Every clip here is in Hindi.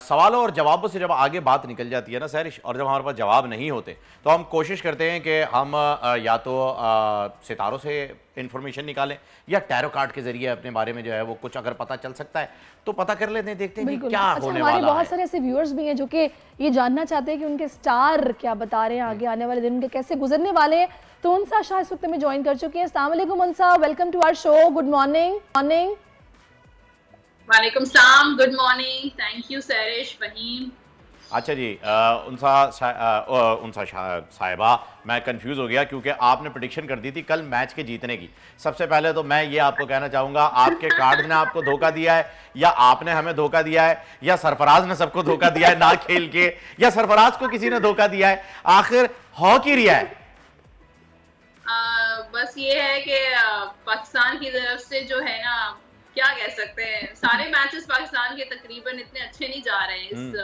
सवालों और जवाबों से जब आगे बात निकल जाती है ना सैरिश, और जब हमारे पास जवाब नहीं होते तो हम कोशिश करते हैं कि हम या तो सितारों से इंफॉर्मेशन निकालें या टैरो कार्ड के जरिए अपने बारे में जो है वो कुछ अगर पता चल सकता है तो पता कर लेते हैं, देखते हैं कि क्या होने वाला है। हमारे बहुत सारे ऐसे व्यूअर्स भी हैं जो कि ये जानना चाहते हैं कि उनके स्टार क्या बता रहे हैं, आगे आने वाले दिन उनके कैसे गुजरने वाले हैं। तो उनसा शाह इस वक्त में ज्वाइन कर चुके हैं। अस्सलाम वालेकुम Unsa, welcome to our show. Good morning. Morning. वालेकुम सलाम, good morning. Thank you Sairish, Faheem. अच्छा जी, उनसा साहिबा, मैं कंफ्यूज हो गया क्योंकि आपने प्रेडिक्शन कर दी थी कल मैच के जीतने की। सबसे पहले तो मैं ये आपको कहना चाहूंगा, आपके कार्ड ने आपको धोखा दिया है या आपने हमें धोखा दिया है या सरफराज ने सबको धोखा दिया है ना खेल के, या सरफराज को किसी ने धोखा दिया है, आखिर हो की रिया है? बस ये है कि पाकिस्तान की तरफ से जो है ना, क्या कह सकते हैं, सारे मैचेस पाकिस्तान के तकरीबन इतने अच्छे नहीं जा रहे हैं इस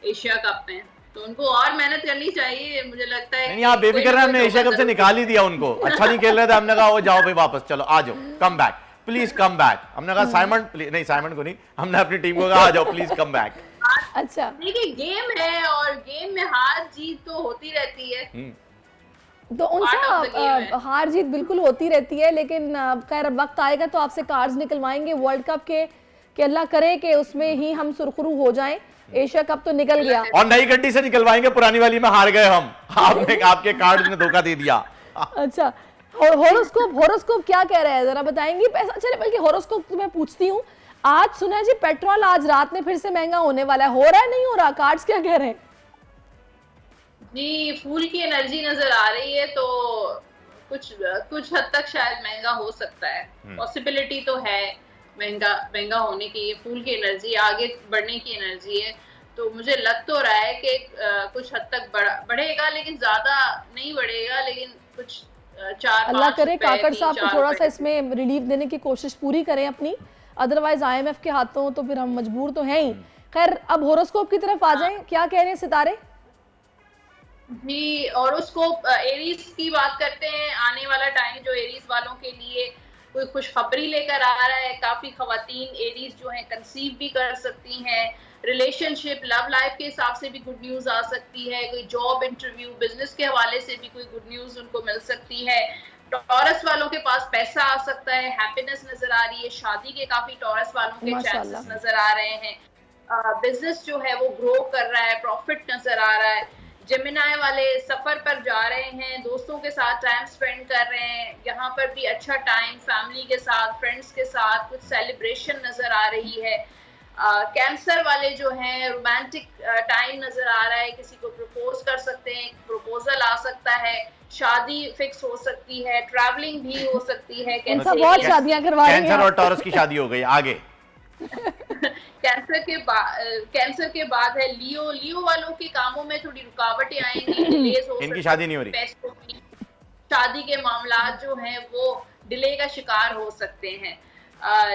एशिया कप में, तो उनको और मेहनत करनी चाहिए मुझे लगता है। नहीं, आप बेफिक्र हैं, हमने एशिया कप से निकाल ही दिया उनको। अच्छा नहीं खेल रहे थे, हमने कहा वो जाओ भाई वापस, चलो आ जाओ, come back please, come back. हमने कहा साइमन नहीं, साइमन को नहीं, हमने अपनी टीम को कहा आ जाओ प्लीज कम बैक। अच्छा देखिए, गेम है और गेम में हार जीत तो होती रहती है, तो उनसे हार जीत बिल्कुल होती रहती है, लेकिन खैर वक्त आएगा तो आपसे कार्ड्स निकलवाएंगे वर्ल्ड कप के, कि अल्लाह करे कि उसमें ही हम सुरखरू हो जाएं। एशिया कप तो निकल गया और नई गड्डी से निकलवाएंगे, पुरानी वाली में हार गए हम, आपने आपके कार्ड ने धोखा दे दिया। अच्छा, होरोस्कोप क्या कह रहा है जरा बताएंगी? पैसा चले, बल्कि होरोस्कोप मैं पूछती हूँ, आज सुना है जी पेट्रोल आज रात में फिर से महंगा होने वाला है, हो रहा है नहीं हो रहा? कार्ड्स क्या कह रहे हैं? जी, फूल की एनर्जी नजर आ रही है, तो कुछ हद तक शायद महंगा हो सकता है, पॉसिबिलिटी तो है महंगा होने की। ये फूल की एनर्जी, आगे बढ़ने की एनर्जी है, तो मुझे लग तो रहा है कि कुछ हद तक बढ़ेगा, लेकिन ज्यादा नहीं बढ़ेगा, लेकिन कुछ 4-5 अल्लाह करे काकड़ साहब को थोड़ा सा इसमें रिलीफ देने की कोशिश पूरी करें अपनी, अदरवाइज IMF के हाथों तो फिर हम मजबूर तो हैं ही। खैर, अब होरोस्कोप की तरफ आ जाएं, क्या कह रहे हैं सितारे? जी, और उसको एरीज की बात करते हैं। आने वाला टाइम जो एरीज वालों के लिए कोई खुशखबरी लेकर आ रहा है। काफी खवातीन एरीज जो हैं कंसीव भी कर सकती हैं, रिलेशनशिप लव लाइफ के हिसाब से भी गुड न्यूज आ सकती है, कोई जॉब इंटरव्यू बिजनेस के हवाले से भी कोई गुड न्यूज उनको मिल सकती है। टॉरस वालों के पास पैसा आ सकता है, हैप्पीनेस नजर आ रही है, शादी के काफी टॉरस वालों के चांसेस नजर आ रहे हैं। बिजनेस जो है वो ग्रो कर रहा है, प्रॉफिट नजर आ रहा है। जेमिनाई वाले सफर पर जा रहे हैं, दोस्तों के साथ टाइम स्पेंड कर रहे हैं, यहाँ पर भी अच्छा टाइम फैमिली के साथ, फ्रेंड्स के साथ, कुछ सेलिब्रेशन नजर आ रही है। कैंसर वाले जो हैं, रोमांटिक टाइम नजर आ रहा है, किसी को प्रपोज कर सकते हैं, प्रपोजल आ सकता है, शादी फिक्स हो सकती है, ट्रैवलिंग भी हो सकती है। बहुत शादियां करवा रहे हैं। कैंसर और टॉरस की शादी हो गई, आगे कैंसर के बाद है लियो वालों के कामों में थोड़ी रुकावटें आएंगी, डिलेज हो, इनकी शादी नहीं हो रही, पैसों की, शादी के मामलात जो हैं वो डिले का शिकार हो सकते हैं।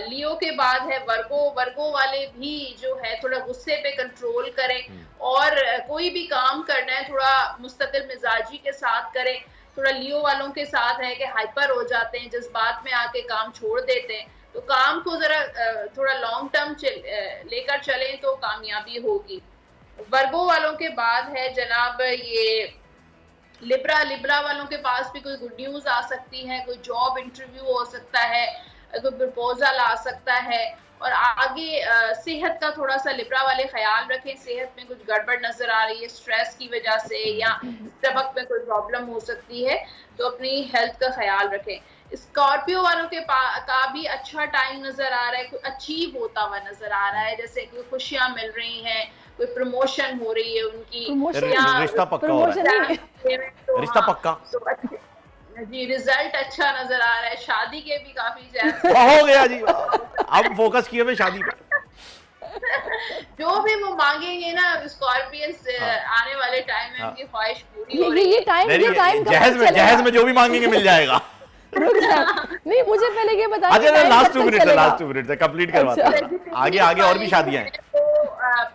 लियो के बाद है वर्गो वाले भी जो है थोड़ा गुस्से पे कंट्रोल करें, और कोई भी काम करना है थोड़ा मुस्तकिल मिजाजी के साथ करें। थोड़ा लियो वालों के साथ है कि हाइपर हो जाते हैं, जज्बात में आके काम छोड़ देते हैं, तो काम को जरा थोड़ा लॉन्ग टर्म लेकर चलें तो कामयाबी होगी। वर्गो वालों के बाद है जनाब ये लिब्रा वालों के पास भी कोई गुड न्यूज आ सकती है, कोई जॉब इंटरव्यू हो सकता है, कोई प्रपोजल आ सकता है। और आगे सेहत का थोड़ा सा लिब्रा वाले ख्याल रखें, सेहत में कुछ गड़बड़ नजर आ रही है स्ट्रेस की वजह से, या स्टमक में कोई प्रॉब्लम हो सकती है, तो अपनी हेल्थ का ख्याल रखें। स्कॉर्पियो वालों के का भी अच्छा टाइम नजर आ रहा है, कोई अचीव होता हुआ नजर आ रहा है, जैसे कोई खुशियां मिल रही हैं, कोई प्रमोशन हो रही है उनकी, रिश्ता पक्का हो रहा है, रिश्ता पक्का जी, रिजल्ट अच्छा नजर आ रहा है, शादी के भी काफी हो गया जी, अब फोकस किए हुए शादी पे। जो भी वो मांगेंगे ना स्कॉर्पियंस, आने वाले टाइम में उनकी ख्वाहिश पूरी हो रही है। जहेज में जो भी मांगेंगे मिल जाएगा। नहीं, मुझे पहले ये बताइए। अच्छा, लास्ट 2 मिनट कंप्लीट करवाते हैं, आगे और भी शादियां हैं।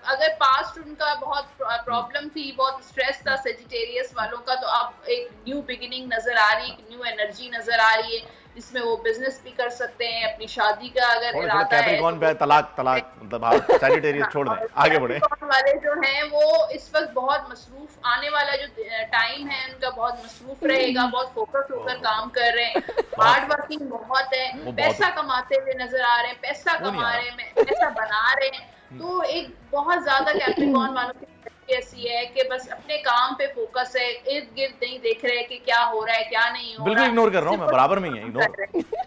अगर पास्ट उनका बहुत प्रॉब्लम थी, बहुत स्ट्रेस था सेजिटेरियस वालों का, तो अब एक न्यू बिगिनिंग नजर आ रही है, एक न्यू एनर्जी नजर आ रही है, जिसमें वो बिजनेस भी कर सकते हैं, अपनी शादी का अगर इरादा है। कैप्रिकॉर्न पे तलाक मतलब आप सैजिटेरियस छोड़ दें, आगे बढ़े। वाले जो हैं वो इस वक्त बहुत मसरूफ, आने वाला जो टाइम है उनका बहुत मसरूफ रहेगा, बहुत फोकस होकर काम कर रहे हैं, हार्ड वर्किंग बहुत है, पैसा कमाते हुए नजर आ रहे हैं, पैसा कमा रहे हैं, पैसा बना रहे हैं। तो एक बहुत ज्यादा कैप्रिकॉर्न वालों की ऐसी है कि बस अपने काम पे फोकस है, इर्द गिर्द नहीं देख रहे कि क्या हो रहा है क्या नहीं हो रहा है। बिल्कुल इग्नोर कर रहा हूं मैं, बराबर में ही है, इग्नोर।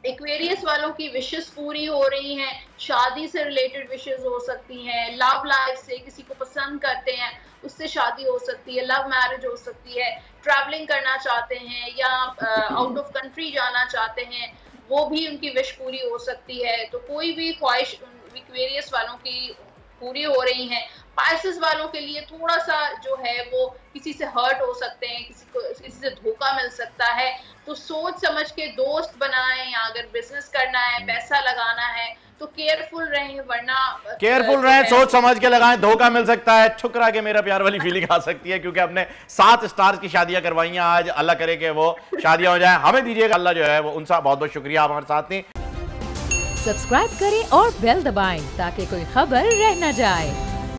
एक्वेरियस वालों की विशेस पूरी हो रही हैं, शादी से रिलेटेड विशेस हो सकती हैं, लव लाइफ से किसी को पसंद करते हैं उससे शादी हो सकती है, लव मैरिज हो सकती है, ट्रैवलिंग करना चाहते हैं या आउट ऑफ कंट्री जाना चाहते हैं, वो भी उनकी विश पूरी हो सकती है। तो कोई भी ख्वाहिश एक्वेरियस वालों की पूरी हो रही हैं। पाइसेस वालों के लिए थोड़ा सा जो है वो किसी से हर्ट हो सकते हैं, किसी से धोखा मिल सकता है, तो सोच समझ के दोस्त बनाएं, या अगर बिजनेस करना है, पैसा लगाना है तो केयरफुल रहें, वरना केयरफुल रहें, सोच समझ के लगाएं, धोखा मिल सकता है, ठुकरा के मेरा प्यार वाली फीलिंग आ सकती है, क्योंकि हमने 7 स्टार्स की शादियां करवाई हैं आज, अल्लाह करे कि वो शादियां हो जाए, हमें दीजिएगा अल्लाह जो है वो। उनका बहुत बहुत शुक्रिया, आप हमारे साथ थी। सब्सक्राइब करें और बेल दबाएं ताकि कोई खबर रह न जाए।